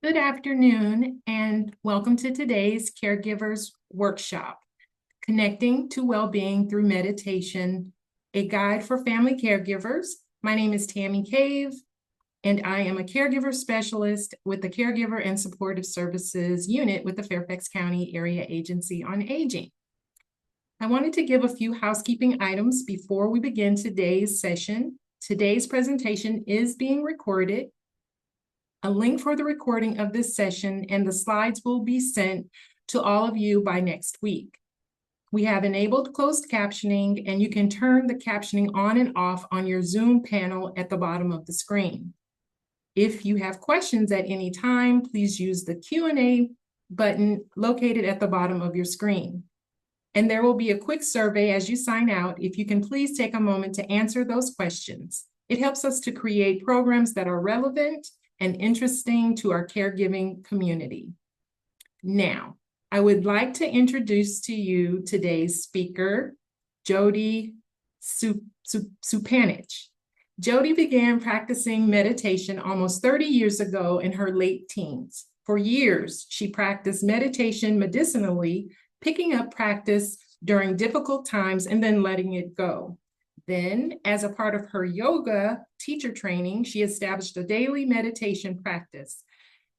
Good afternoon, and welcome to today's Caregivers Workshop, Connecting to Wellbeing Through Meditation, a guide for family caregivers. My name is Tammy Cave, and I am a caregiver specialist with the Caregiver and Supportive Services Unit with the Fairfax County Area Agency on Aging. I wanted to give a few housekeeping items before we begin today's session. Today's presentation is being recorded. A link for the recording of this session and the slides will be sent to all of you by next week. We have enabled closed captioning, and you can turn the captioning on and off on your Zoom panel at the bottom of the screen. If you have questions at any time, please use the Q&A button located at the bottom of your screen. And there will be a quick survey as you sign out. If you can please take a moment to answer those questions. It helps us to create programs that are relevant and interesting to our caregiving community. Now, I would like to introduce to you today's speaker, Jody Supanich. Jody began practicing meditation almost 30 years ago in her late teens. For years, she practiced meditation medicinally, picking up practice during difficult times and then letting it go. Then, as a part of her yoga teacher training, she established a daily meditation practice.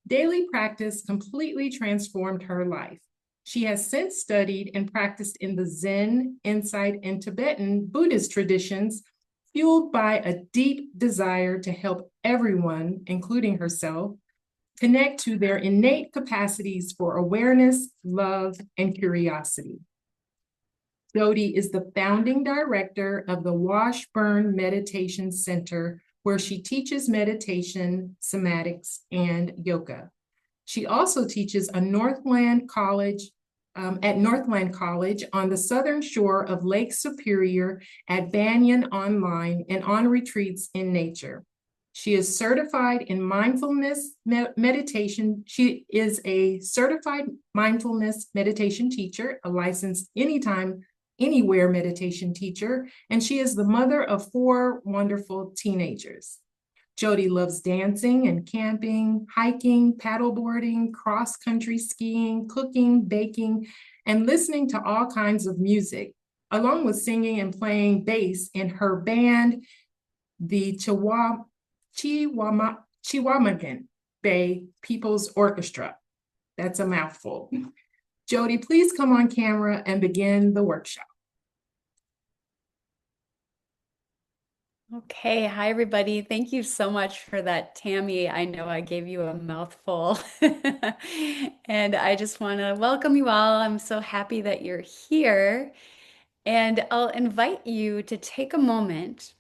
Daily practice completely transformed her life. She has since studied and practiced in the Zen, Insight, and Tibetan Buddhist traditions, fueled by a deep desire to help everyone, including herself, connect to their innate capacities for awareness, love, and curiosity. Jody is the founding director of the Washburn Meditation Center, where she teaches meditation, somatics, and yoga. She also teaches at Northland College on the southern shore of Lake Superior at Banyan Online and on retreats in nature. She is certified in mindfulness meditation. She is a certified mindfulness meditation teacher, a licensed anytime, anywhere meditation teacher, and she is the mother of 4 wonderful teenagers. Jody loves dancing and camping, hiking, paddleboarding, cross-country skiing, cooking, baking, and listening to all kinds of music, along with singing and playing bass in her band, the Chiwamagan Bay People's Orchestra. That's a mouthful. Jody, please come on camera and begin the workshop. Okay, hi everybody. Thank you so much for that, Tammy. I know I gave you a mouthful. And I just want to welcome you all. I'm so happy that you're here. And I'll invite you to take a moment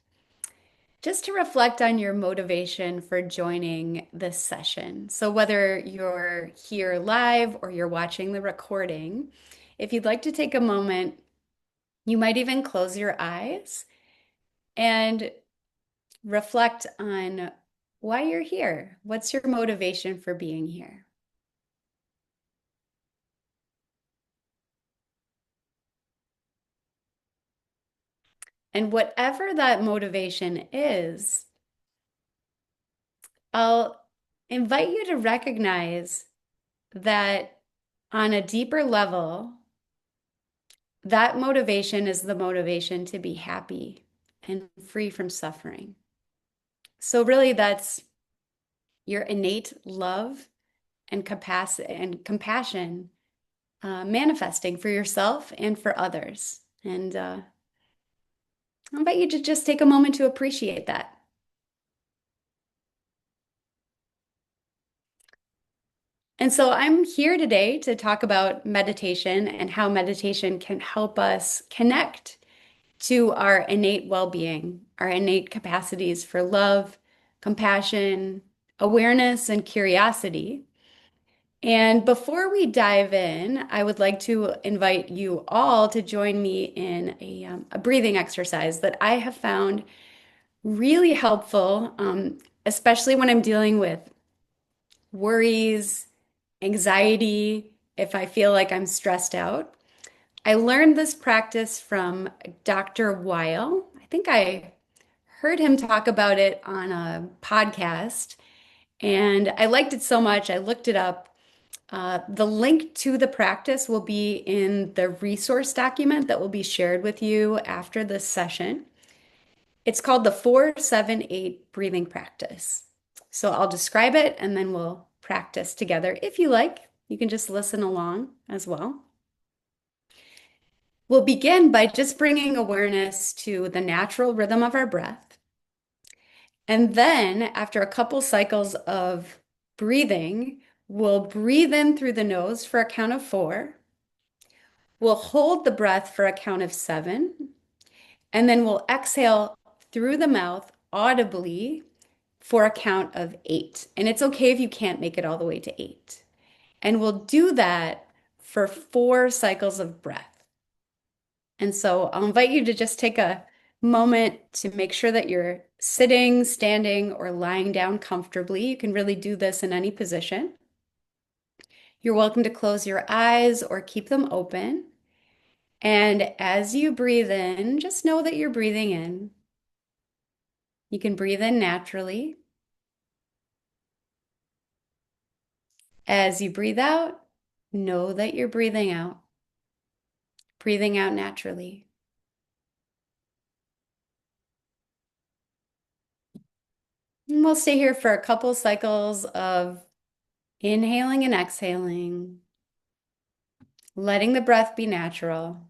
just to reflect on your motivation for joining this session. So whether you're here live or you're watching the recording, if you'd like to take a moment, you might even close your eyes and reflect on why you're here. What's your motivation for being here? And whatever that motivation is, I'll invite you to recognize that on a deeper level, that motivation is the motivation to be happy and free from suffering. So really that's your innate love and capacity and compassion manifesting for yourself and for others. And I invite you to just take a moment to appreciate that. And so I'm here today to talk about meditation and how meditation can help us connect to our innate well-being, our innate capacities for love, compassion, awareness, and curiosity. And before we dive in, I would like to invite you all to join me in a breathing exercise that I have found really helpful, especially when I'm dealing with worries, anxiety, if I feel like I'm stressed out. I learned this practice from Dr. Weil. I think I heard him talk about it on a podcast. And I liked it so much, I looked it up. The link to the practice will be in the resource document that will be shared with you after this session. It's called the 478 breathing practice. So I'll describe it and then we'll practice together. If you like, you can just listen along as well. We'll begin by just bringing awareness to the natural rhythm of our breath. And then, after a couple cycles of breathing, we'll breathe in through the nose for a count of 4. We'll hold the breath for a count of 7. And then we'll exhale through the mouth audibly for a count of 8. And it's okay if you can't make it all the way to 8. And we'll do that for 4 cycles of breath. And so I'll invite you to just take a moment to make sure that you're sitting, standing, or lying down comfortably. You can really do this in any position. You're welcome to close your eyes or keep them open. And as you breathe in, just know that you're breathing in. You can breathe in naturally. As you breathe out, know that you're breathing out. Breathing out naturally. And we'll stay here for a couple cycles of inhaling and exhaling, letting the breath be natural.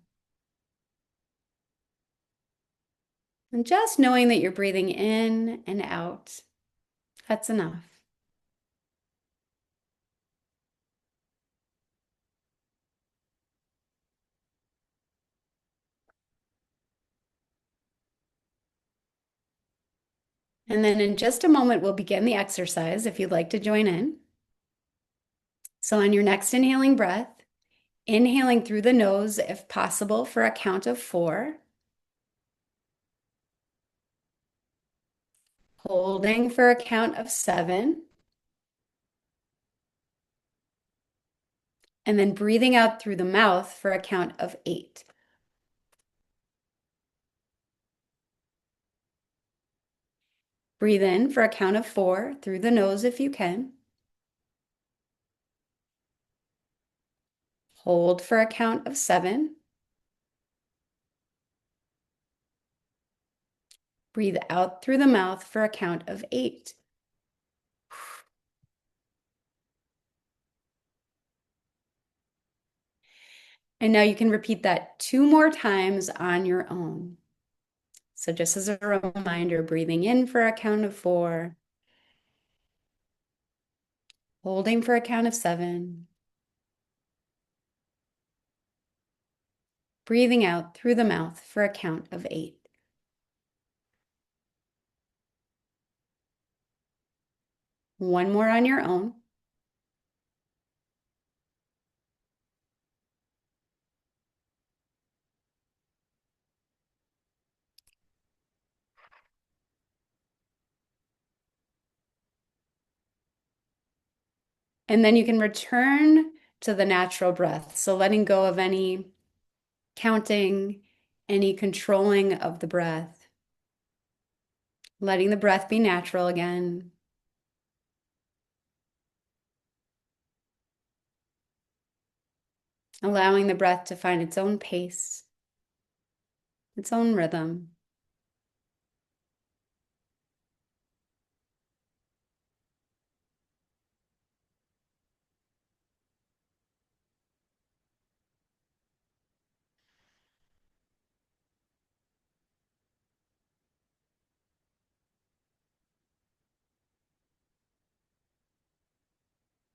And just knowing that you're breathing in and out, that's enough. And then in just a moment, we'll begin the exercise if you'd like to join in. So on your next inhaling breath, inhaling through the nose if possible for a count of 4. Holding for a count of 7. And then breathing out through the mouth for a count of 8. Breathe in for a count of 4 through the nose if you can. Hold for a count of 7. Breathe out through the mouth for a count of 8. And now you can repeat that 2 more times on your own. So just as a reminder, breathing in for a count of 4, holding for a count of 7, breathing out through the mouth for a count of 8. One more on your own. And then you can return to the natural breath. So letting go of any counting, any controlling of the breath. Letting the breath be natural again. Allowing the breath to find its own pace, its own rhythm.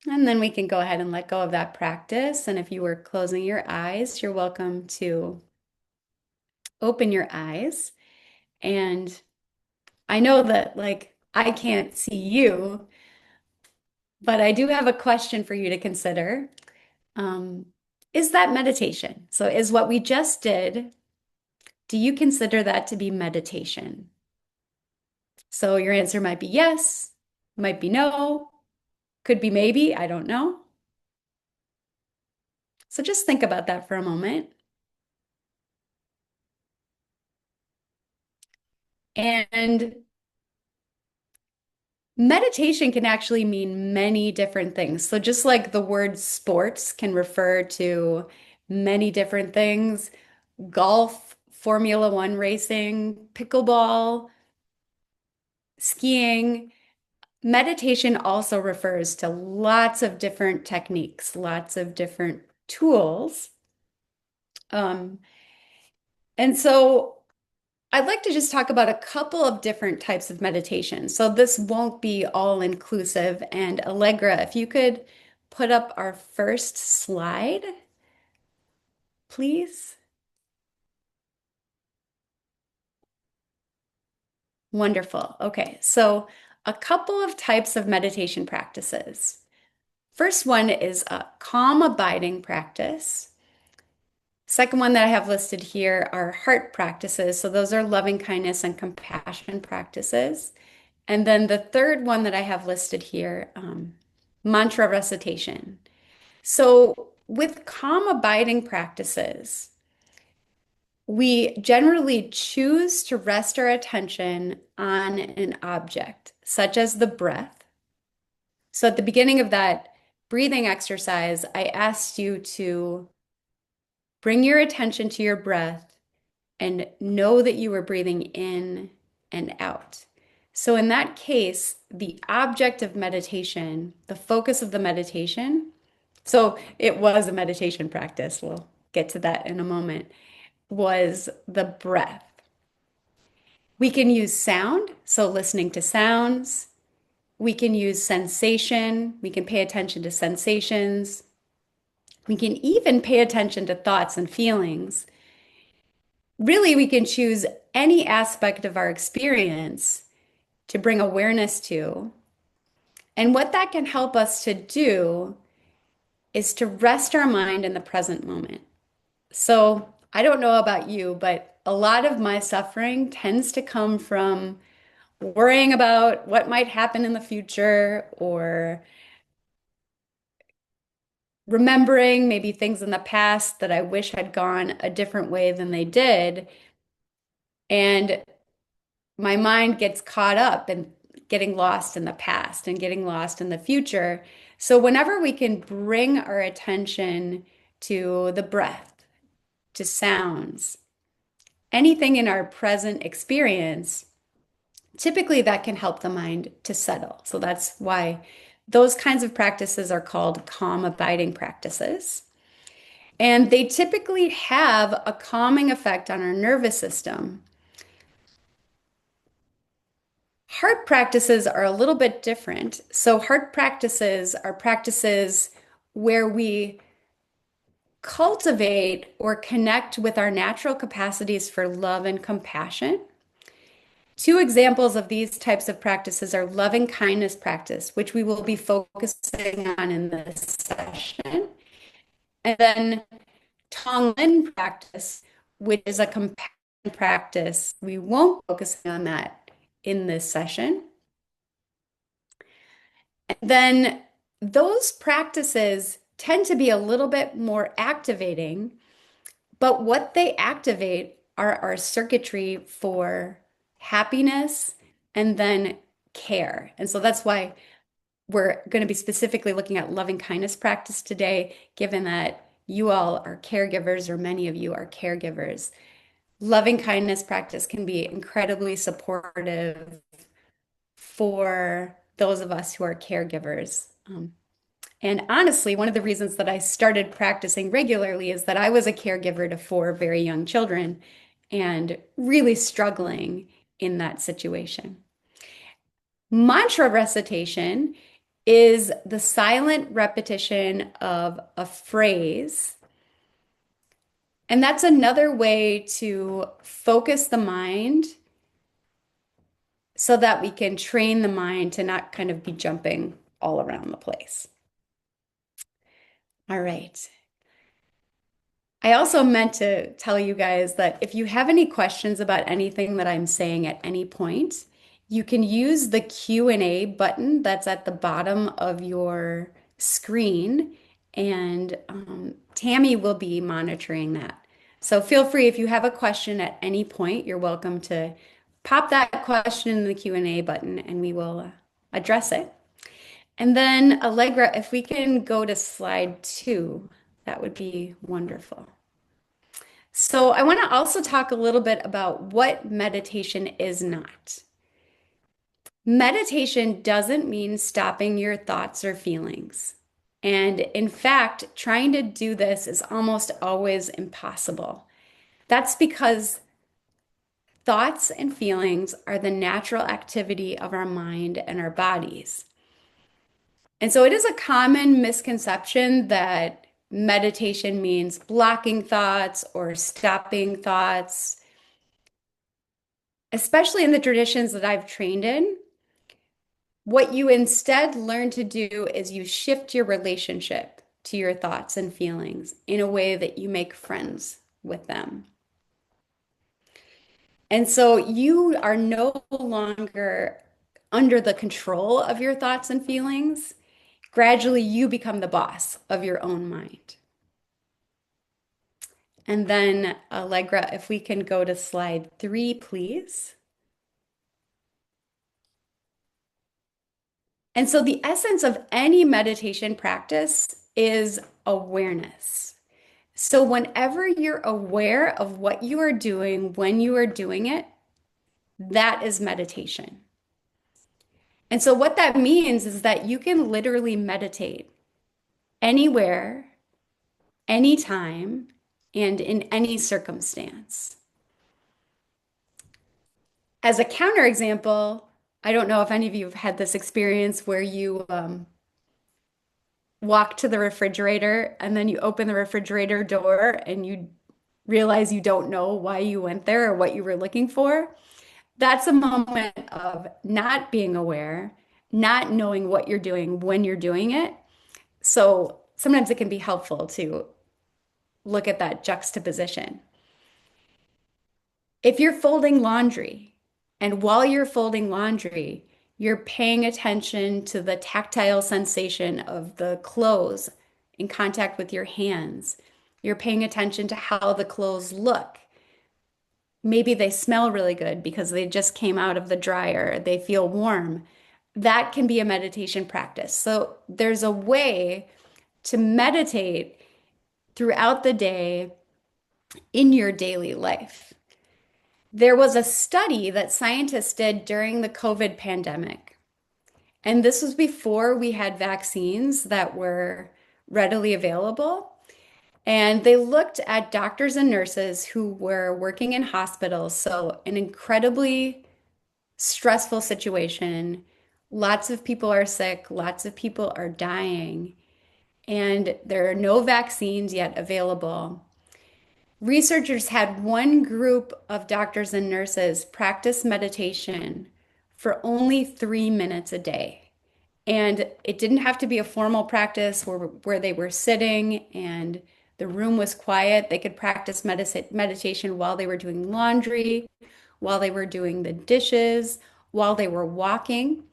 And then we can go ahead and let go of that practice. And if you were closing your eyes, you're welcome to open your eyes. And I know that, like, I can't see you, but I do have a question for you to consider. Um, is that meditation? So, is what we just did, do you consider that to be meditation? So, your answer might be yes, might be no, could be maybe, I don't know. So, just think about that for a moment. And Meditation can actually mean many different things. So just like the word sports can refer to many different things, golf, Formula One racing, pickleball, skiing, meditation also refers to lots of different techniques, lots of different tools. Um, and so I'd like to just talk about a couple of different types of meditation. So this won't be all inclusive. And Allegra, if you could put up our first slide, please. Wonderful. Okay, so a couple of types of meditation practices. First one is a calm abiding practice. Second one that I have listed here are heart practices. So those are loving kindness and compassion practices. And then the third one that I have listed here, mantra recitation. So with calm abiding practices, we generally choose to rest our attention on an object, such as the breath. So at the beginning of that breathing exercise, I asked you to bring your attention to your breath and know that you were breathing in and out. So, in that case, the object of meditation, the focus of the meditation, so it was a meditation practice, we'll get to that in a moment, was the breath. We can use sound, so listening to sounds. We can use sensation. We can pay attention to sensations. We can even pay attention to thoughts and feelings. Really, we can choose any aspect of our experience to bring awareness to. And what that can help us to do is to rest our mind in the present moment. So I don't know about you, but a lot of my suffering tends to come from worrying about what might happen in the future or remembering maybe things in the past that I wish had gone a different way than they did. And my mind gets caught up in getting lost in the past and getting lost in the future. So, whenever we can bring our attention to the breath, to sounds, anything in our present experience, typically that can help the mind to settle. So, that's why those kinds of practices are called calm abiding practices. And they typically have a calming effect on our nervous system. Heart practices are a little bit different. So, heart practices are practices where we cultivate or connect with our natural capacities for love and compassion. Two examples of these types of practices are loving kindness practice, which we will be focusing on in this session, and then Tonglen practice, which is a compassion practice. We won't focus on that in this session. Then those practices tend to be a little bit more activating, but what they activate are our circuitry for happiness and then care. And so that's why we're going to be specifically looking at loving kindness practice today, given that you all are caregivers, or many of you are caregivers. Loving kindness practice can be incredibly supportive for those of us who are caregivers. And honestly, one of the reasons that I started practicing regularly is that I was a caregiver to four very young children and really struggling in that situation. Mantra recitation is the silent repetition of a phrase. And that's another way to focus the mind so that we can train the mind to not kind of be jumping all around the place. All right. I also meant to tell you guys that if you have any questions about anything that I'm saying at any point, you can use the Q&A button that's at the bottom of your screen, and Tammy will be monitoring that. So feel free, if you have a question at any point, you're welcome to pop that question in the Q&A button and we will address it. And then Allegra, if we can go to slide 2, that would be wonderful. So I want to also talk a little bit about what meditation is not. Meditation doesn't mean stopping your thoughts or feelings. And in fact, trying to do this is almost always impossible. That's because thoughts and feelings are the natural activity of our mind and our bodies. And so it is a common misconception that meditation means blocking thoughts or stopping thoughts, especially in the traditions that I've trained in. What you instead learn to do is you shift your relationship to your thoughts and feelings in a way that you make friends with them. And so you are no longer under the control of your thoughts and feelings. Gradually, you become the boss of your own mind. And then, Allegra, if we can go to slide 3, please. And so, the essence of any meditation practice is awareness. So, whenever you're aware of what you are doing when you are doing it, that is meditation. And so, what that means is that you can literally meditate anywhere, anytime, and in any circumstance. As a counterexample, I don't know if any of you have had this experience where you walk to the refrigerator and then you open the refrigerator door and you realize you don't know why you went there or what you were looking for. That's a moment of not being aware, not knowing what you're doing when you're doing it. So sometimes it can be helpful to look at that juxtaposition. If you're folding laundry, and while you're folding laundry, you're paying attention to the tactile sensation of the clothes in contact with your hands. You're paying attention to how the clothes look. Maybe they smell really good because they just came out of the dryer. They feel warm. That can be a meditation practice. So there's a way to meditate throughout the day in your daily life. There was a study that scientists did during the COVID pandemic, and this was before we had vaccines that were readily available. And they looked at doctors and nurses who were working in hospitals, so an incredibly stressful situation. Lots of people are sick, lots of people are dying, and there are no vaccines yet available. Researchers had one group of doctors and nurses practice meditation for only 3 minutes a day. And it didn't have to be a formal practice where they were sitting and the room was quiet. They could practice meditation while they were doing laundry, while they were doing the dishes, while they were walking.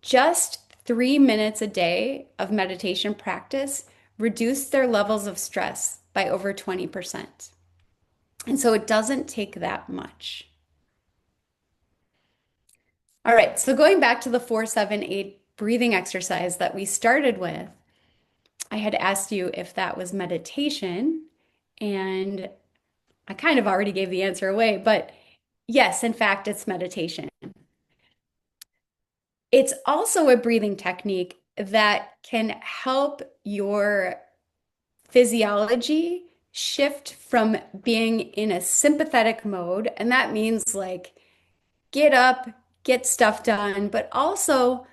Just 3 minutes a day of meditation practice reduced their levels of stress by over 20%. And so it doesn't take that much. All right, so going back to the 4-7-8 breathing exercise that we started with, I had asked you if that was meditation, and I kind of already gave the answer away, but yes, in fact, it's meditation. It's also a breathing technique that can help your physiology shift from being in a sympathetic mode, and that means like get up, get stuff done, but also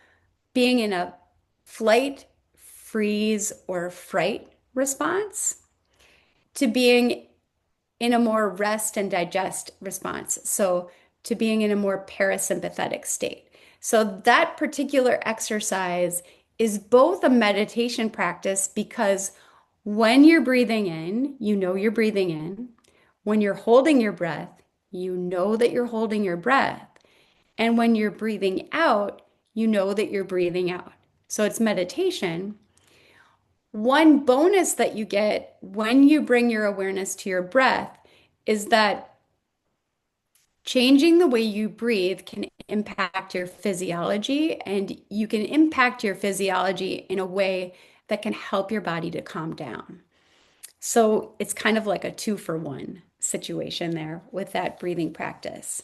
being in a flight, freeze, or fright response to being in a more rest and digest response. So to being in a more parasympathetic state. So that particular exercise is both a meditation practice because when you're breathing in, you know you're breathing in. When you're holding your breath, you know that you're holding your breath. And when you're breathing out, you know that you're breathing out. So it's meditation. One bonus that you get when you bring your awareness to your breath is that Changing the way you breathe can impact your physiology, and you can impact your physiology in a way that can help your body to calm down. So it's kind of like a two for one situation there with that breathing practice.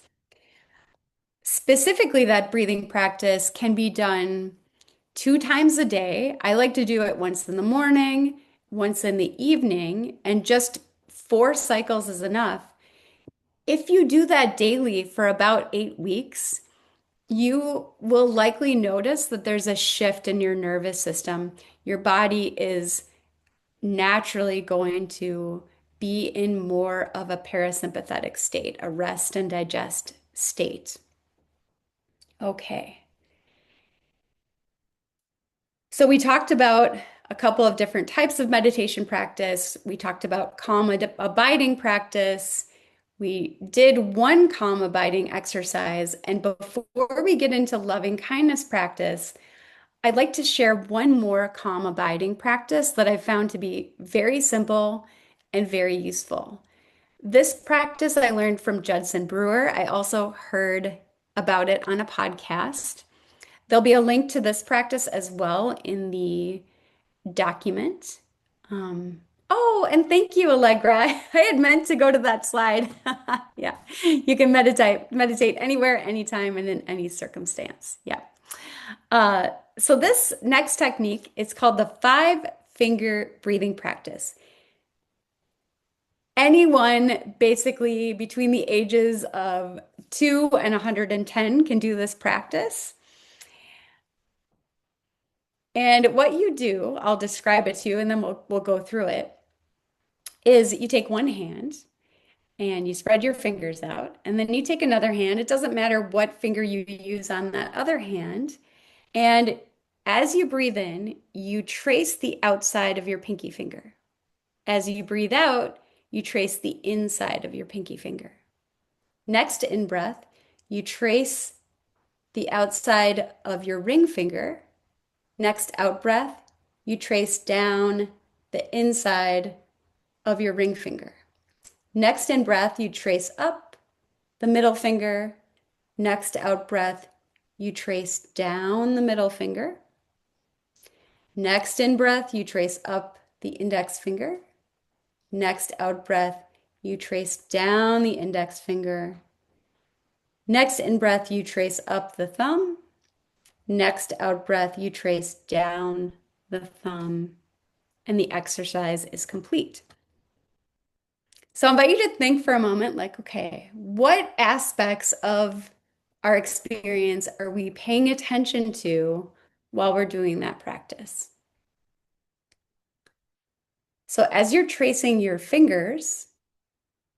Specifically, that breathing practice can be done 2 times a day. I like to do it once in the morning, once in the evening, and just 4 cycles is enough. If you do that daily for about 8 weeks, you will likely notice that there's a shift in your nervous system. Your body is naturally going to be in more of a parasympathetic state, a rest and digest state. Okay. So we talked about a couple of different types of meditation practice. We talked about calm abiding practice. We did one calm abiding exercise. And before we get into loving kindness practice, I'd like to share one more calm abiding practice that I found to be very simple and very useful. This practice I learned from Judson Brewer. I also heard about it on a podcast. There'll be a link to this practice as well in the document. Oh, and thank you, Allegra. I had meant to go to that slide. Yeah, you can meditate anywhere, anytime, and in any circumstance. Yeah. So this next technique, it's called the 5-finger breathing practice. Anyone basically between the ages of 2 and 110 can do this practice. And what you do, I'll describe it to you and then we'll go through it, is you take one hand and you spread your fingers out, and then you take another hand. It doesn't matter what finger you use on that other hand. And as you breathe in, you trace the outside of your pinky finger. As you breathe out, you trace the inside of your pinky finger. Next in breath, you trace the outside of your ring finger. Next out breath, you trace down the inside of your ring finger. Next in breath, you trace up the middle finger. Next out breath, you trace down the middle finger. Next in breath, you trace up the index finger. Next out breath, you trace down the index finger. Next in breath, you trace up the thumb. Next out breath, you trace down the thumb. And the exercise is complete. So I invite you to think for a moment, like, okay, what aspects of our experience are we paying attention to while we're doing that practice? So as you're tracing your fingers,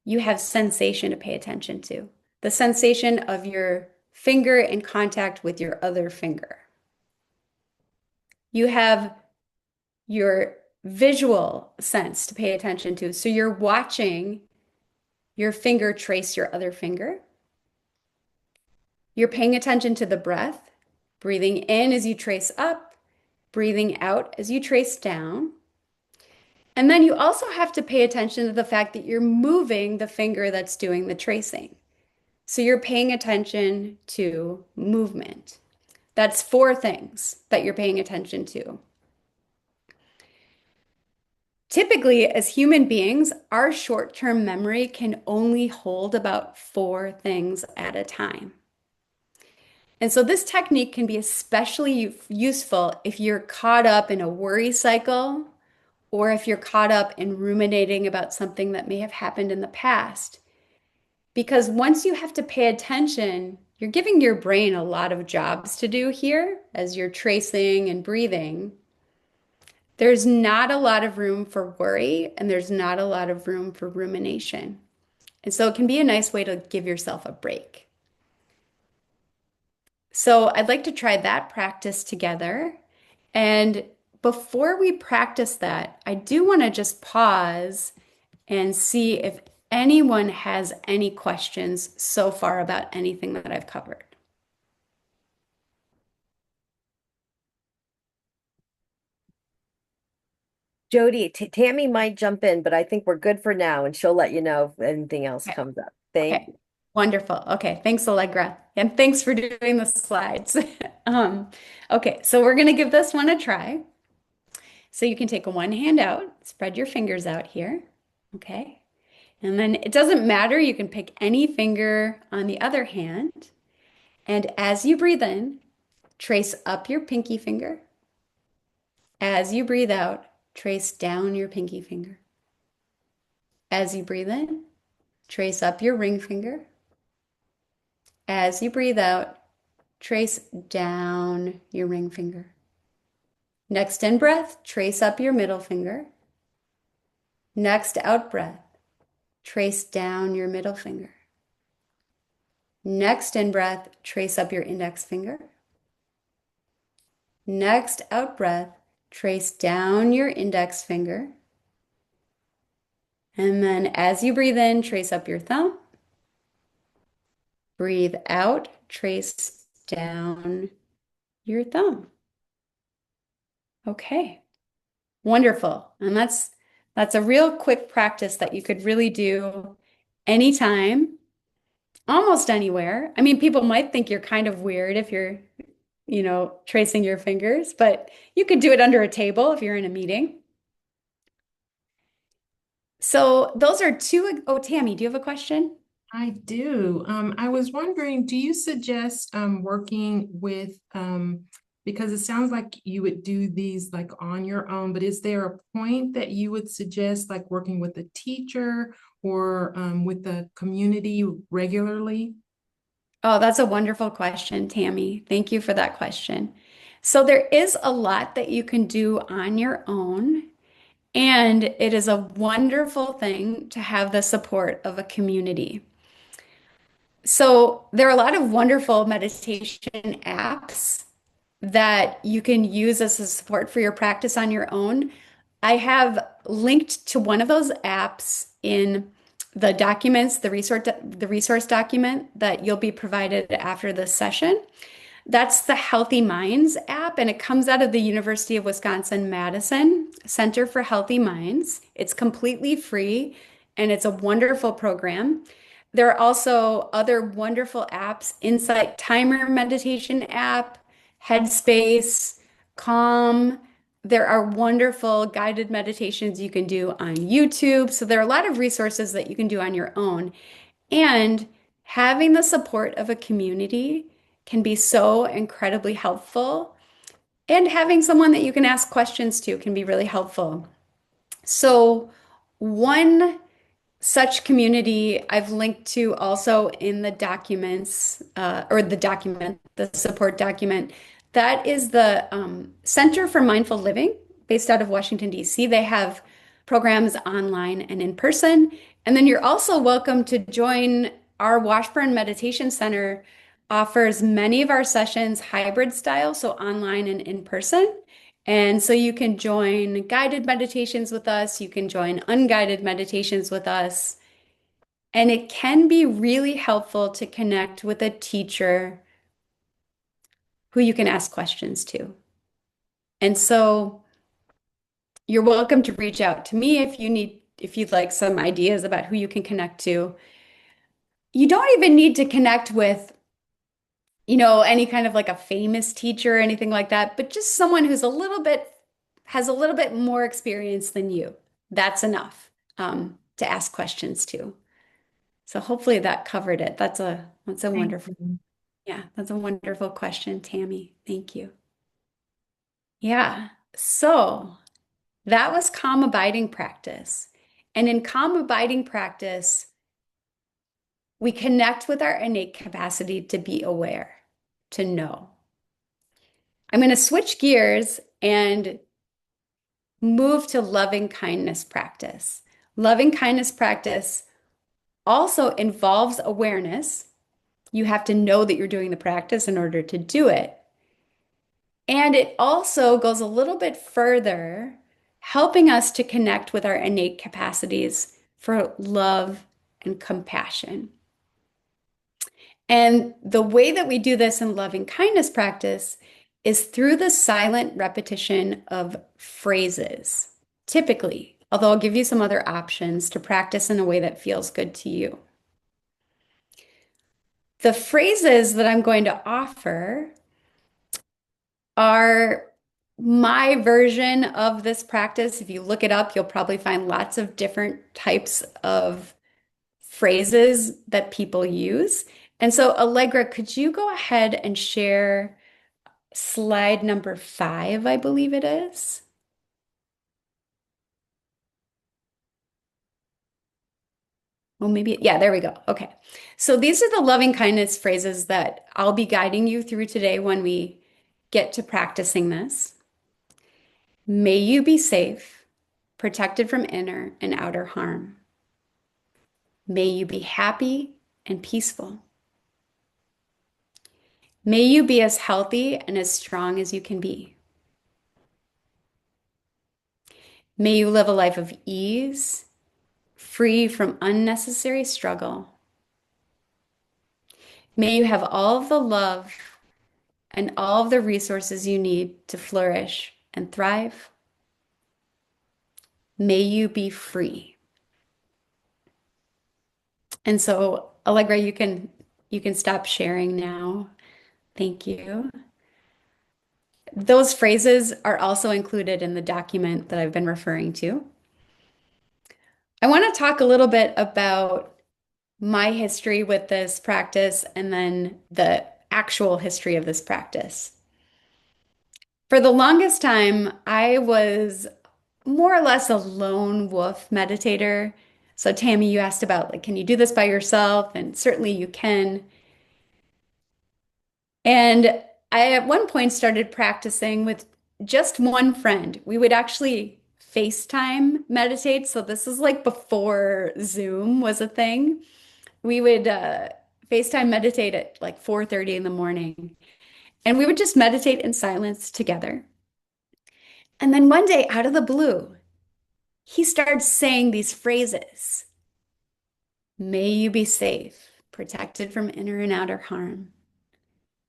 you have sensation to pay attention to. The sensation of your finger in contact with your other finger. You have your visual sense to pay attention to. So you're watching your finger trace your other finger. You're paying attention to the breath, breathing in as you trace up, breathing out as you trace down. And then you also have to pay attention to the fact that you're moving the finger that's doing the tracing. So you're paying attention to movement. That's 4 things that you're paying attention to. Typically, as human beings, our short-term memory can only hold about 4 things at a time. And so this technique can be especially useful if you're caught up in a worry cycle or if you're caught up in ruminating about something that may have happened in the past. Because once you have to pay attention, you're giving your brain a lot of jobs to do here as you're tracing and breathing. There's not a lot of room for worry and there's not a lot of room for rumination. And so it can be a nice way to give yourself a break. So I'd like to try that practice together. And before we practice that, I do want to just pause and see if anyone has any questions so far about anything that I've covered. Jody, Tammy might jump in, but I think we're good for now, and she'll let you know if anything else Okay. comes up. Thank Okay. you. Wonderful. Okay, thanks, Allegra. And thanks for doing the slides. Um, okay, so we're going to give this one a try. So you can take one hand out, spread your fingers out here. Okay. And then it doesn't matter, you can pick any finger on the other hand. And as you breathe in, trace up your pinky finger. As you breathe out, trace down your pinky finger. As you breathe in, trace up your ring finger. As you breathe out, trace down your ring finger. Next in breath, trace up your middle finger. Next out breath, trace down your middle finger. Next in breath, trace up your index finger. Next out breath, trace down your index finger. And then as you breathe in, trace up your thumb. Breathe out, trace down your thumb. Okay, wonderful. And that's a real quick practice that you could really do anytime, almost anywhere. I mean, people might think you're kind of weird if you're, tracing your fingers, but you could do it under a table if you're in a meeting. So those are two. Oh, Tammy, do you have a question? I do. I was wondering, do you suggest working with, because it sounds like you would do these like on your own, but is there a point that you would suggest like working with a teacher or with the community regularly? Oh, that's a wonderful question, Tammy. Thank you for that question. So there is a lot that you can do on your own, and it is a wonderful thing to have the support of a community. So there are a lot of wonderful meditation apps that you can use as a support for your practice on your own. I have linked to one of those apps in the documents, the resource document that you'll be provided after this session. That's the Healthy Minds app, and it comes out of the University of Wisconsin-Madison Center for Healthy Minds. It's completely free, and it's a wonderful program. There are also other wonderful apps, Insight Timer meditation app, Headspace, Calm. There are wonderful guided meditations you can do on YouTube. So there are a lot of resources that you can do on your own. And having the support of a community can be so incredibly helpful. And having someone that you can ask questions to can be really helpful. So, one such community I've linked to also in the documents, the support document. That is the Center for Mindful Living based out of Washington, D.C. They have programs online and in person. And then you're also welcome to join our Washburn Meditation Center offers many of our sessions hybrid style, so online and in person. And so you can join guided meditations with us, you can join unguided meditations with us. And it can be really helpful to connect with a teacher who you can ask questions to. And so you're welcome to reach out to me if you'd like some ideas about who you can connect to. You don't even need to connect with, any kind of like a famous teacher or anything like that, but just someone who's has a little bit more experience than you. That's enough to ask questions to. So hopefully that covered it. That's a Thank wonderful, you. yeah, that's a wonderful question, Tammy. Thank you. Yeah. So that was calm abiding practice. And in calm abiding practice, we connect with our innate capacity to be aware, to know. I'm going to switch gears and move to loving kindness practice. Loving kindness practice also involves awareness. You have to know that you're doing the practice in order to do it. And it also goes a little bit further, helping us to connect with our innate capacities for love and compassion. And the way that we do this in loving kindness practice is through the silent repetition of phrases, typically, although I'll give you some other options to practice in a way that feels good to you. The phrases that I'm going to offer are my version of this practice. If you look it up, you'll probably find lots of different types of phrases that people use. And so, Allegra, could you go ahead and share slide number 5, I believe it is? Well, maybe, yeah, there we go. Okay. So these are the loving kindness phrases that I'll be guiding you through today when we get to practicing this. May you be safe, protected from inner and outer harm. May you be happy and peaceful. May you be as healthy and as strong as you can be. May you live a life of ease, free from unnecessary struggle. May you have all of the love and all of the resources you need to flourish and thrive. May you be free. And so, Allegra, you can stop sharing now. Thank you. Those phrases are also included in the document that I've been referring to. I want to talk a little bit about my history with this practice and then the actual history of this practice. For the longest time, I was more or less a lone wolf meditator. So, Tammy, you asked about like, can you do this by yourself? And certainly you can. And I at one point started practicing with just one friend. We would actually FaceTime meditate. So this is like before Zoom was a thing. We would FaceTime meditate at like 4:30 in the morning. And we would just meditate in silence together. And then one day, out of the blue, he started saying these phrases. May you be safe, protected from inner and outer harm.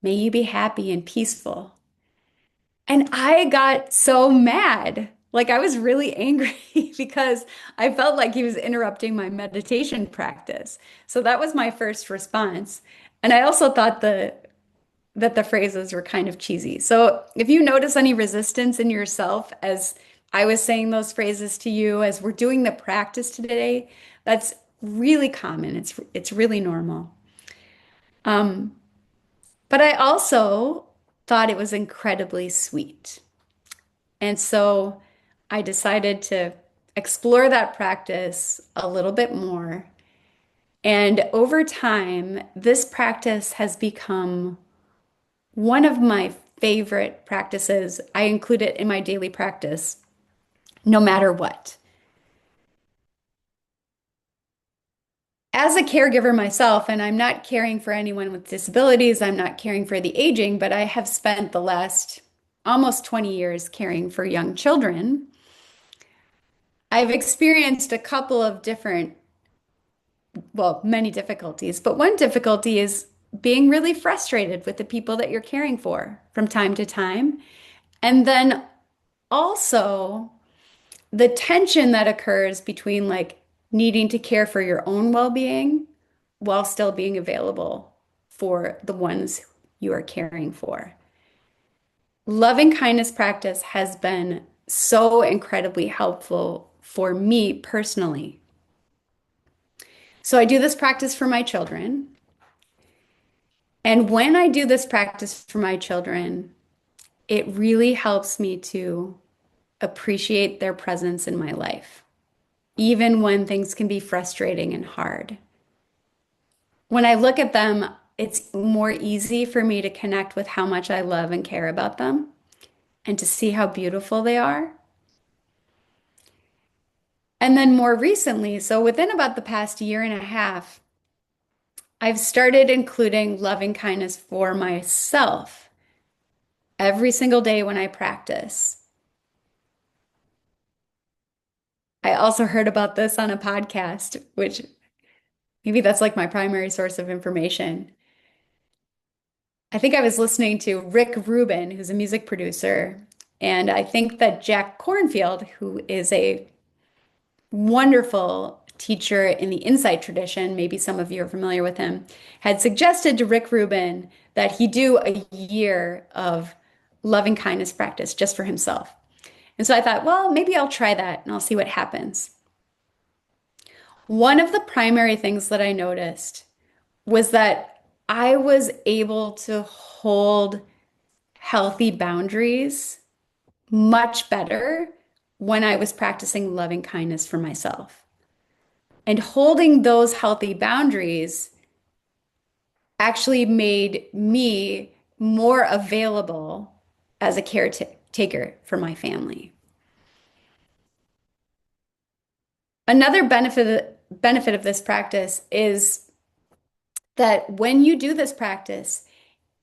May you be happy and peaceful. And I got so mad. Like I was really angry because I felt like he was interrupting my meditation practice. So that was my first response. And I also thought that the phrases were kind of cheesy. So if you notice any resistance in yourself as I was saying those phrases to you as we're doing the practice today, that's really common. It's really normal. Um, but I also thought it was incredibly sweet. And so I decided to explore that practice a little bit more. And over time, this practice has become one of my favorite practices. I include it in my daily practice, no matter what. As a caregiver myself, and I'm not caring for anyone with disabilities, I'm not caring for the aging, but I have spent the last almost 20 years caring for young children. I've experienced a couple of different, well, many difficulties, but one difficulty is being really frustrated with the people that you're caring for from time to time. And then also the tension that occurs between like needing to care for your own well-being while still being available for the ones you are caring for. Loving kindness practice has been so incredibly helpful for me personally. So I do this practice for my children. And when I do this practice for my children, it really helps me to appreciate their presence in my life, even when things can be frustrating and hard. When I look at them, it's more easy for me to connect with how much I love and care about them and to see how beautiful they are. And then more recently, so within about the past year and a half, I've started including loving kindness for myself every single day when I practice. I also heard about this on a podcast, which maybe that's like my primary source of information. I think I was listening to Rick Rubin, who's a music producer, and I think that Jack Kornfield, who is a wonderful teacher in the Insight tradition, maybe some of you are familiar with him, had suggested to Rick Rubin that he do a year of loving kindness practice just for himself. And so I thought, well, maybe I'll try that and I'll see what happens. One of the primary things that I noticed was that I was able to hold healthy boundaries much better when I was practicing loving kindness for myself. And holding those healthy boundaries actually made me more available as a caretaker for my family. Another benefit of this practice is that when you do this practice,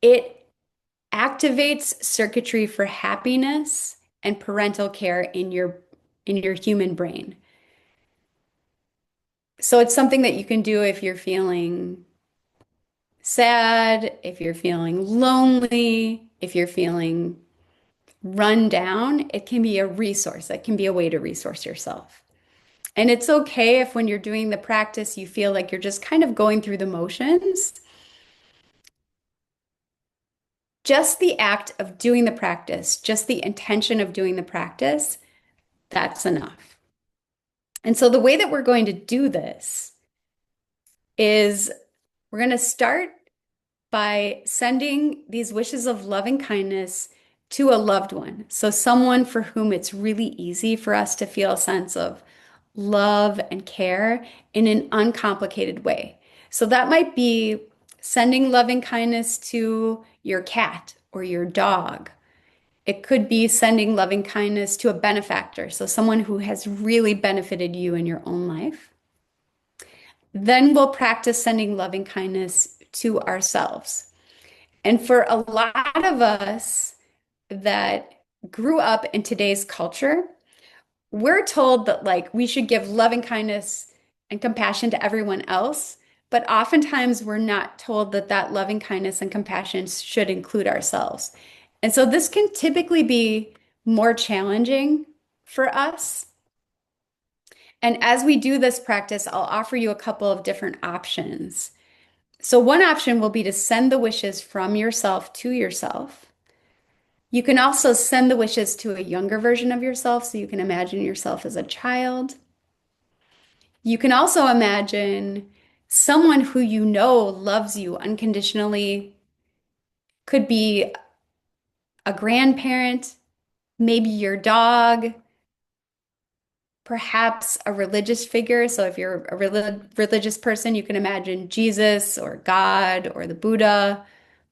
it activates circuitry for happiness and parental care in your human brain. So it's something that you can do if you're feeling sad, if you're feeling lonely, if you're feeling run down. It can be a resource. It can be a way to resource yourself. And it's okay if when you're doing the practice, you feel like you're just kind of going through the motions. Just the act of doing the practice, just the intention of doing the practice, that's enough. And so the way that we're going to do this is we're going to start by sending these wishes of loving kindness to a loved one. So someone for whom it's really easy for us to feel a sense of love and care in an uncomplicated way. So that might be sending loving kindness to your cat or your dog. It could be sending loving kindness to a benefactor, so someone who has really benefited you in your own life. Then we'll practice sending loving kindness to ourselves. And for a lot of us that grew up in today's culture, we're told that like we should give loving kindness and compassion to everyone else, but oftentimes we're not told that that loving kindness and compassion should include ourselves. And so this can typically be more challenging for us. And as we do this practice, I'll offer you a couple of different options. So one option will be to send the wishes from yourself to yourself. You can also send the wishes to a younger version of yourself, so you can imagine yourself as a child. You can also imagine someone who you know loves you unconditionally. Could be a grandparent, maybe your dog, perhaps a religious figure. So if you're a religious person, you can imagine Jesus or God or the Buddha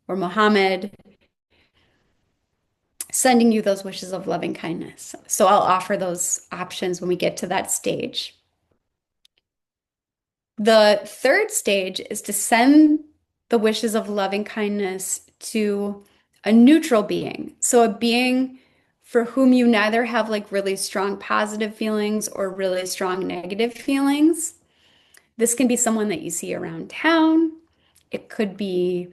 or Muhammad sending you those wishes of loving kindness. So I'll offer those options when we get to that stage. The third stage is to send the wishes of loving kindness to a neutral being. So a being for whom you neither have like really strong positive feelings or really strong negative feelings. This can be someone that you see around town. It could be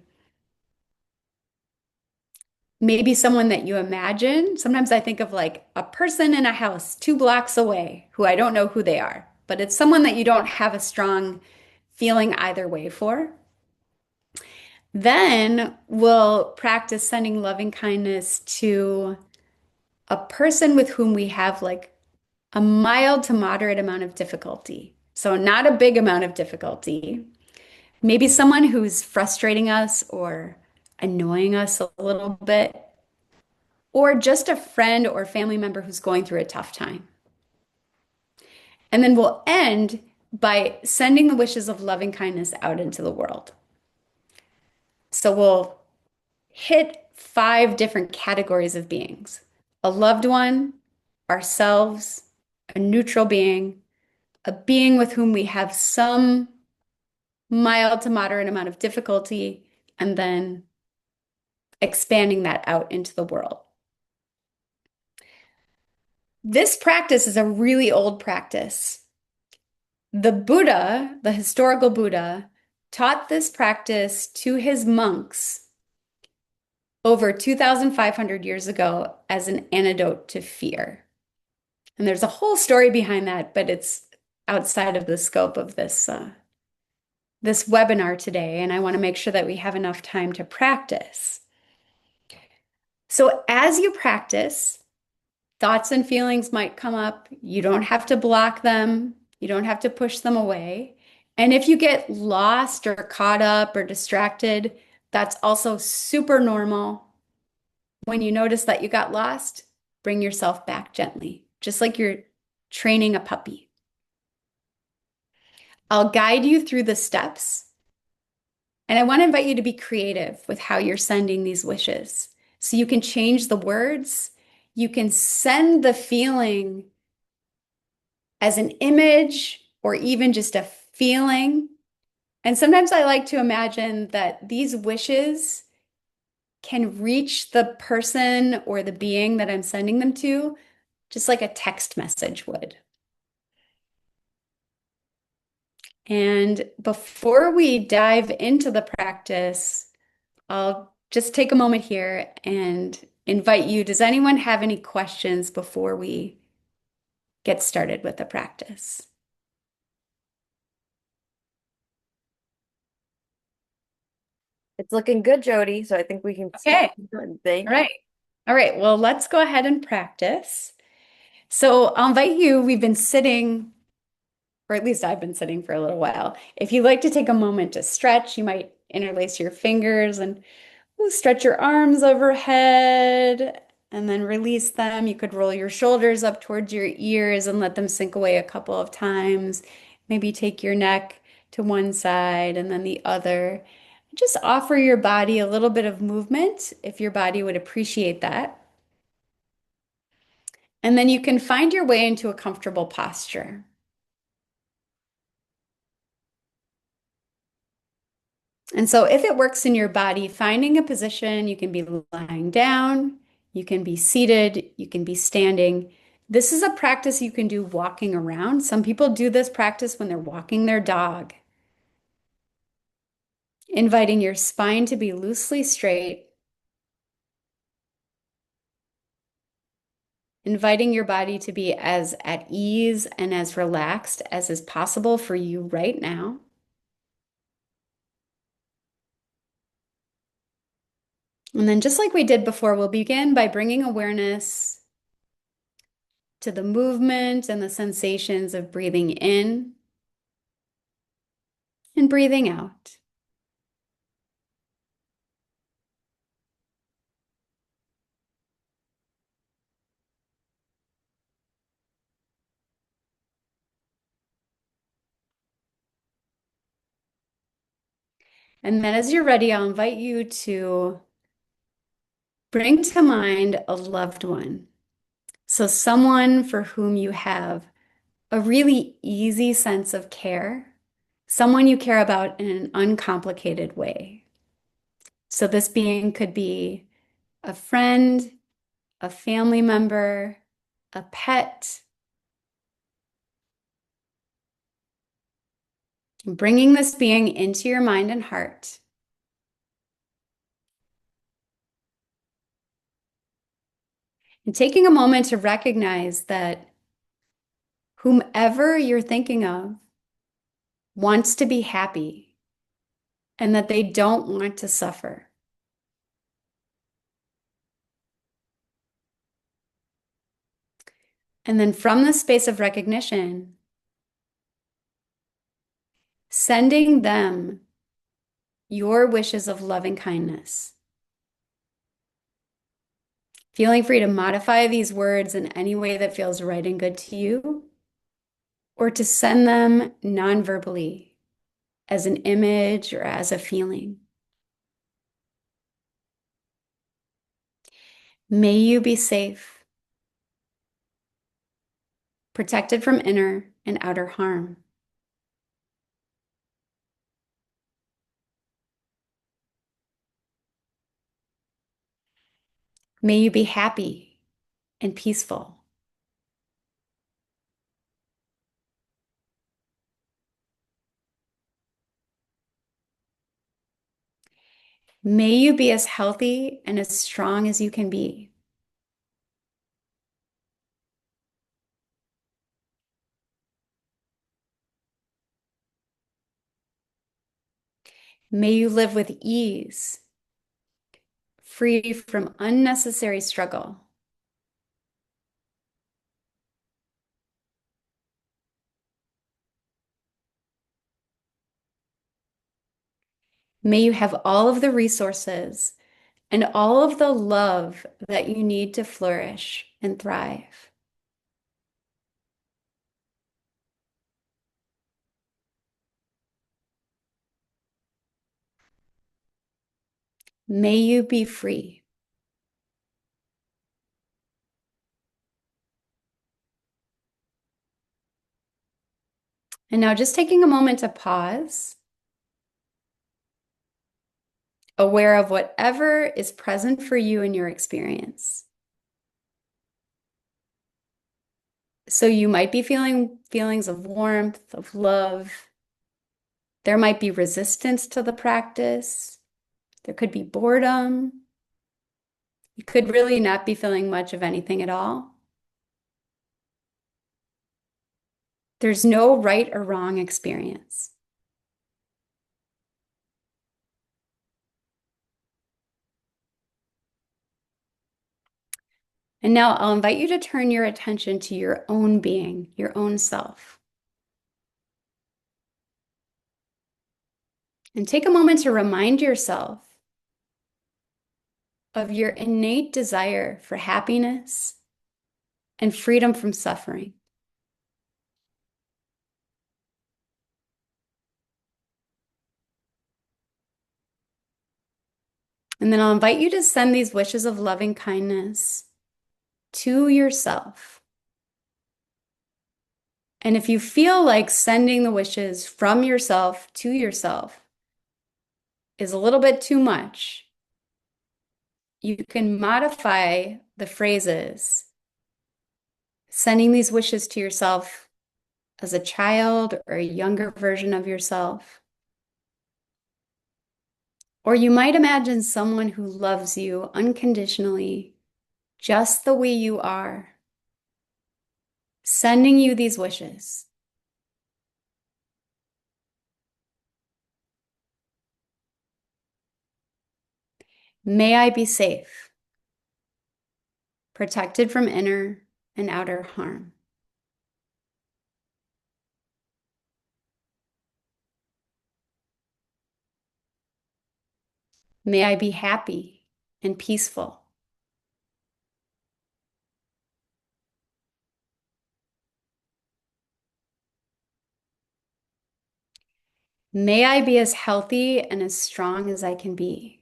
maybe someone that you imagine. Sometimes I think of like a person in a house 2 blocks away who I don't know who they are, but it's someone that you don't have a strong feeling either way for. Then we'll practice sending loving kindness to a person with whom we have like a mild to moderate amount of difficulty. So not a big amount of difficulty. Maybe someone who's frustrating us or annoying us a little bit, or just a friend or family member who's going through a tough time. And then we'll end by sending the wishes of loving kindness out into the world. So we'll hit 5 different categories of beings: a loved one, ourselves, a neutral being, a being with whom we have some mild to moderate amount of difficulty, and then expanding that out into the world. This practice is a really old practice. The Buddha, the historical Buddha, taught this practice to his monks over 2,500 years ago as an antidote to fear. And there's a whole story behind that, but it's outside of the scope of this webinar today, and I want to make sure that we have enough time to practice. So as you practice, thoughts and feelings might come up. You don't have to block them. You don't have to push them away. And if you get lost or caught up or distracted, that's also super normal. When you notice that you got lost, bring yourself back gently, just like you're training a puppy. I'll guide you through the steps, and I want to invite you to be creative with how you're sending these wishes. So you can change the words, you can send the feeling as an image or even just a feeling. And sometimes I like to imagine that these wishes can reach the person or the being that I'm sending them to, just like a text message would. And before we dive into the practice, I'll just take a moment here and invite you. Does anyone have any questions before we get started with the practice? It's looking good, Jody. So I think we can Okay. start. Thank All right. All right. Well, let's go ahead and practice. So I'll invite you. We've been sitting, or at least I've been sitting for a little while. If you'd like to take a moment to stretch, you might interlace your fingers and stretch your arms overhead and then release them. You could roll your shoulders up towards your ears and let them sink away a couple of times. Maybe take your neck to one side and then the other. Just offer your body a little bit of movement if your body would appreciate that. And then you can find your way into a comfortable posture. And so if it works in your body, finding a position, you can be lying down, you can be seated, you can be standing. This is a practice you can do walking around. Some people do this practice when they're walking their dog. Inviting your spine to be loosely straight. Inviting your body to be as at ease and as relaxed as is possible for you right now. And then just like we did before, we'll begin by bringing awareness to the movement and the sensations of breathing in and breathing out. And then as you're ready, I'll invite you to bring to mind a loved one. So someone for whom you have a really easy sense of care, someone you care about in an uncomplicated way. So this being could be a friend, a family member, a pet. Bringing this being into your mind and heart. And taking a moment to recognize that whomever you're thinking of wants to be happy and that they don't want to suffer. And then from the space of recognition, sending them your wishes of loving kindness. Feeling free to modify these words in any way that feels right and good to you, or to send them non-verbally as an image or as a feeling. May you be safe, protected from inner and outer harm. May you be happy and peaceful. May you be as healthy and as strong as you can be. May you live with ease, free from unnecessary struggle. May you have all of the resources and all of the love that you need to flourish and thrive. May you be free. And now just taking a moment to pause, aware of whatever is present for you in your experience. So you might be feeling feelings of warmth, of love. There might be resistance to the practice. There could be boredom. You could really not be feeling much of anything at all. There's no right or wrong experience. And now I'll invite you to turn your attention to your own being, your own self. And take a moment to remind yourself of your innate desire for happiness and freedom from suffering. And then I'll invite you to send these wishes of loving kindness to yourself. And if you feel like sending the wishes from yourself to yourself is a little bit too much, you can modify the phrases, sending these wishes to yourself as a child or a younger version of yourself. Or you might imagine someone who loves you unconditionally, just the way you are, sending you these wishes. May I be safe, protected from inner and outer harm. May I be happy and peaceful. May I be as healthy and as strong as I can be.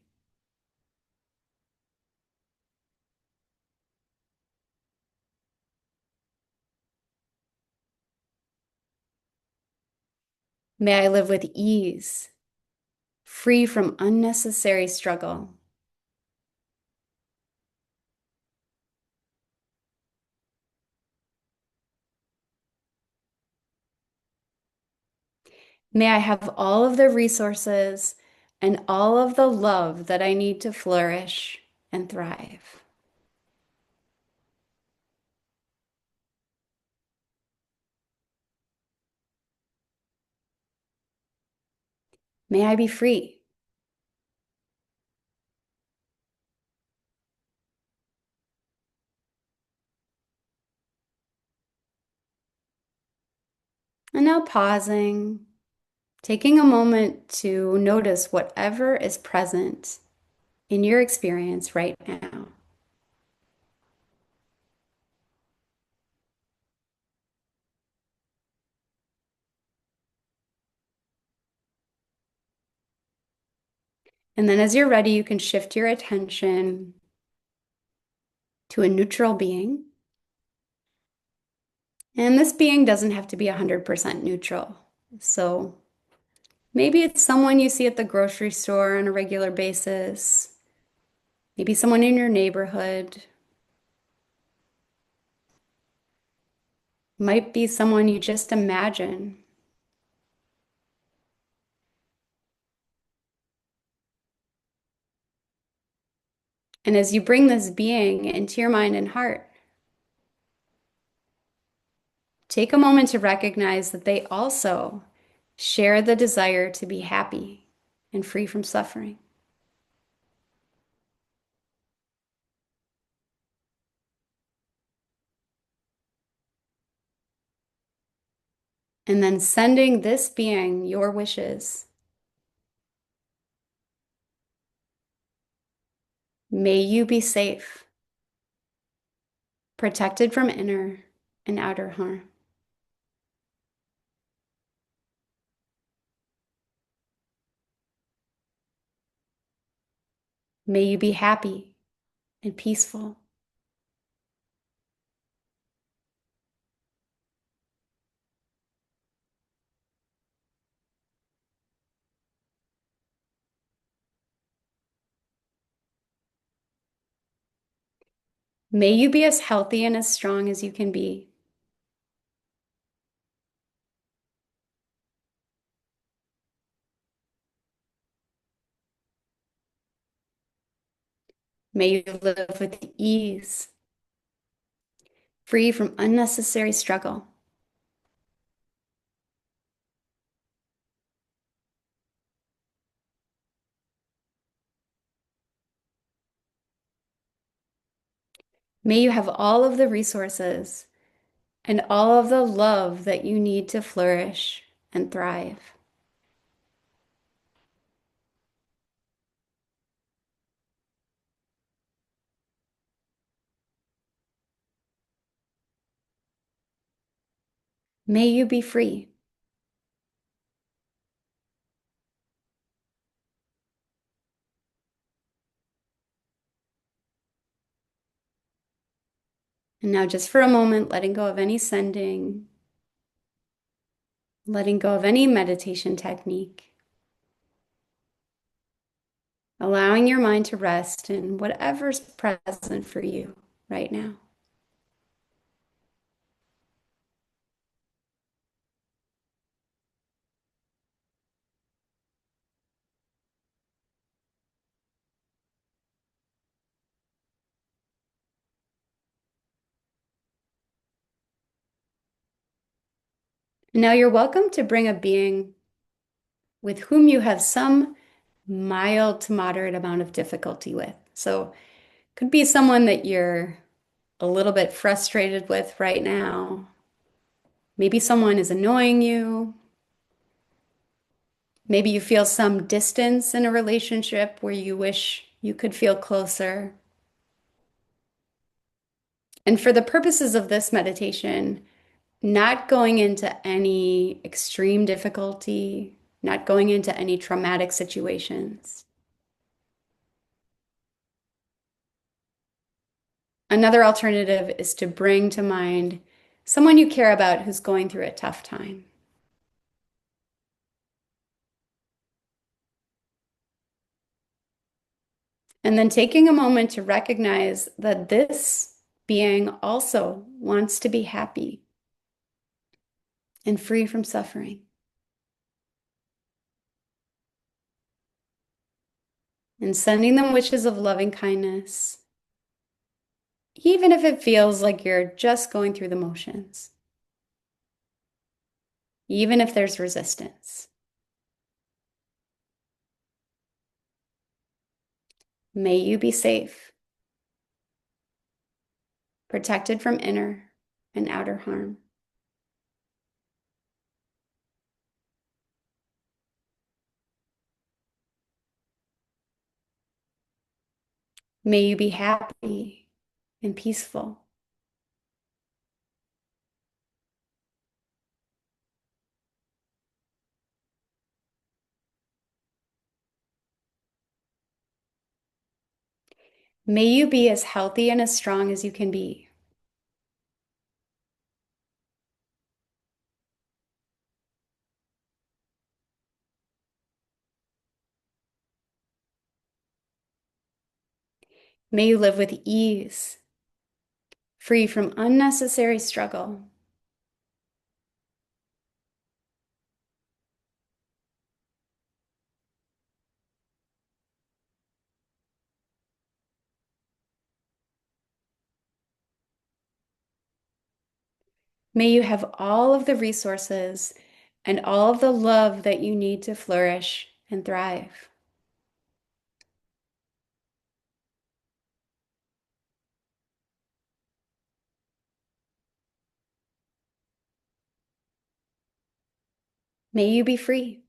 May I live with ease, free from unnecessary struggle. May I have all of the resources and all of the love that I need to flourish and thrive. May I be free. And now pausing, taking a moment to notice whatever is present in your experience right now. And then as you're ready, you can shift your attention to a neutral being. And this being doesn't have to be 100% neutral. So maybe it's someone you see at the grocery store on a regular basis, maybe someone in your neighborhood, might be someone you just imagine. And as you bring this being into your mind and heart, take a moment to recognize that they also share the desire to be happy and free from suffering. And then sending this being your wishes. May you be safe, protected from inner and outer harm. May you be happy and peaceful. May you be as healthy and as strong as you can be. May you live with ease, free from unnecessary struggle. May you have all of the resources and all of the love that you need to flourish and thrive. May you be free. And now, just for a moment, letting go of any sending, letting go of any meditation technique, allowing your mind to rest in whatever's present for you right now. Now you're welcome to bring a being with whom you have some mild to moderate amount of difficulty with. So it could be someone that you're a little bit frustrated with right now. Maybe someone is annoying you. Maybe you feel some distance in a relationship where you wish you could feel closer. And for the purposes of this meditation, not going into any extreme difficulty, not going into any traumatic situations. Another alternative is to bring to mind someone you care about who's going through a tough time. And then taking a moment to recognize that this being also wants to be happy and free from suffering. And sending them wishes of loving kindness, even if it feels like you're just going through the motions, even if there's resistance. May you be safe, protected from inner and outer harm. May you be happy and peaceful. May you be as healthy and as strong as you can be. May you live with ease, free from unnecessary struggle. May you have all of the resources and all of the love that you need to flourish and thrive. May you be free.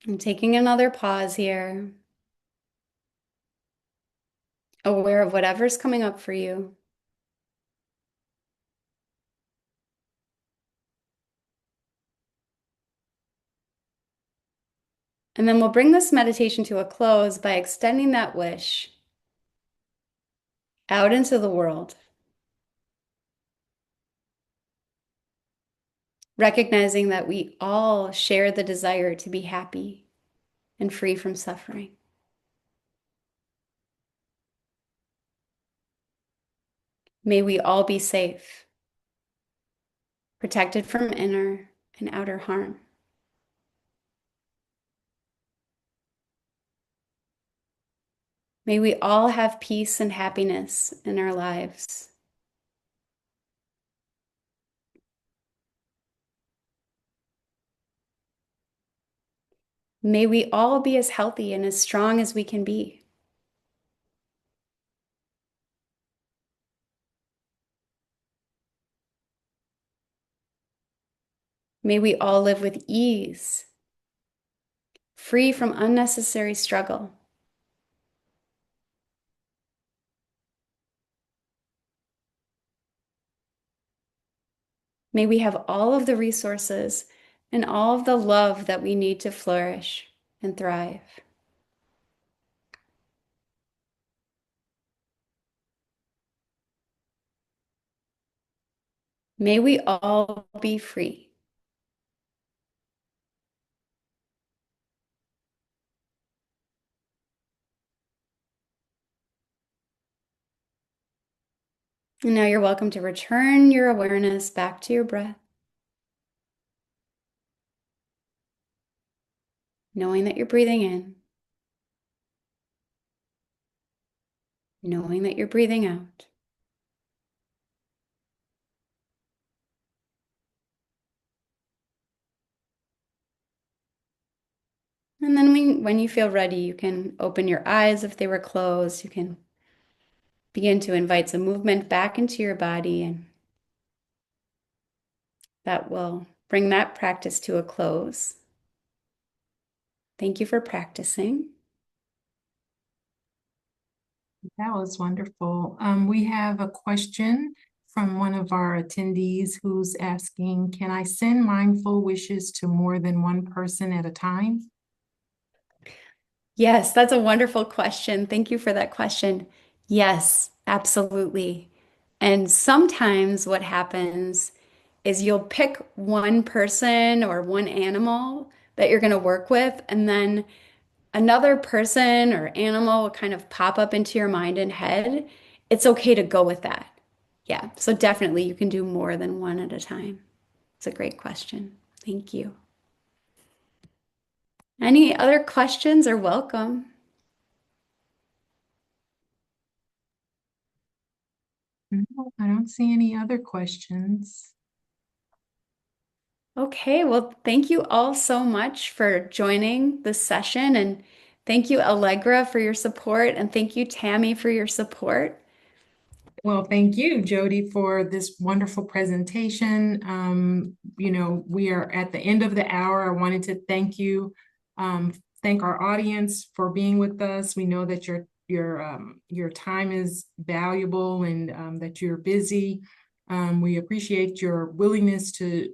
And taking another pause here, aware of whatever's coming up for you. And then we'll bring this meditation to a close by extending that wish out into the world, recognizing that we all share the desire to be happy and free from suffering. May we all be safe, protected from inner and outer harm. May we all have peace and happiness in our lives. May we all be as healthy and as strong as we can be. May we all live with ease, free from unnecessary struggle. May we have all of the resources and all of the love that we need to flourish and thrive. May we all be free. And now you're welcome to return your awareness back to your breath, knowing that you're breathing in, knowing that you're breathing out. And then when you feel ready, you can open your eyes if they were closed. You can begin to invite some movement back into your body, and that will bring that practice to a close. Thank you for practicing. That was wonderful. We have a question from one of our attendees who's asking, can I send mindful wishes to more than one person at a time? Yes, that's a wonderful question. Thank you for that question. Yes, absolutely. And sometimes what happens is you'll pick one person or one animal that you're going to work with, and then another person or animal will kind of pop up into your mind and head. It's okay to go with that. Yeah, so definitely you can do more than one at a time. It's a great question. Thank you. Any other questions are welcome. No, I don't see any other questions. Okay, well, thank you all so much for joining this session. And thank you, Allegra, for your support. And thank you, Tammy, for your support. Well, thank you, Jody, for this wonderful presentation. We are at the end of the hour. I wanted to thank you, thank our audience for being with us. We know that your time is valuable and that you're busy. We appreciate your willingness to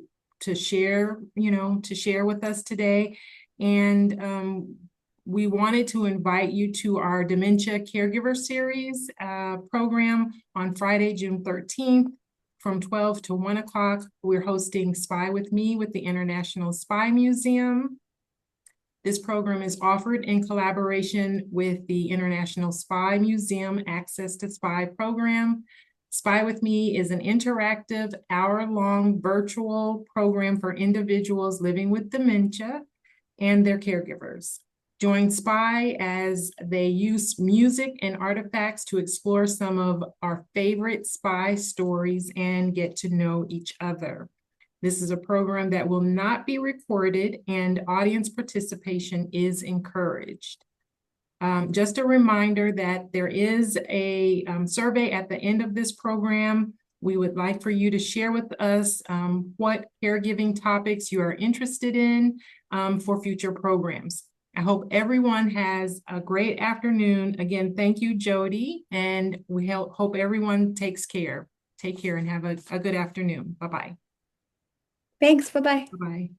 share, to share with us today. And we wanted to invite you to our Dementia Caregiver Series program on Friday, June 13th from 12 to 1 o'clock. We're hosting Spy With Me with the International Spy Museum. This program is offered in collaboration with the International Spy Museum Access to Spy program. Spy With Me is an interactive hour-long virtual program for individuals living with dementia and their caregivers. Join SPY as they use music and artifacts to explore some of our favorite SPY stories and get to know each other. This is a program that will not be recorded, and audience participation is encouraged. Just a reminder that there is a survey at the end of this program. We would like for you to share with us what caregiving topics you are interested in for future programs. I hope everyone has a great afternoon. Again, thank you, Jody, and we hope everyone takes care. Take care and have a good afternoon. Bye-bye. Thanks. Bye-bye. Bye-bye.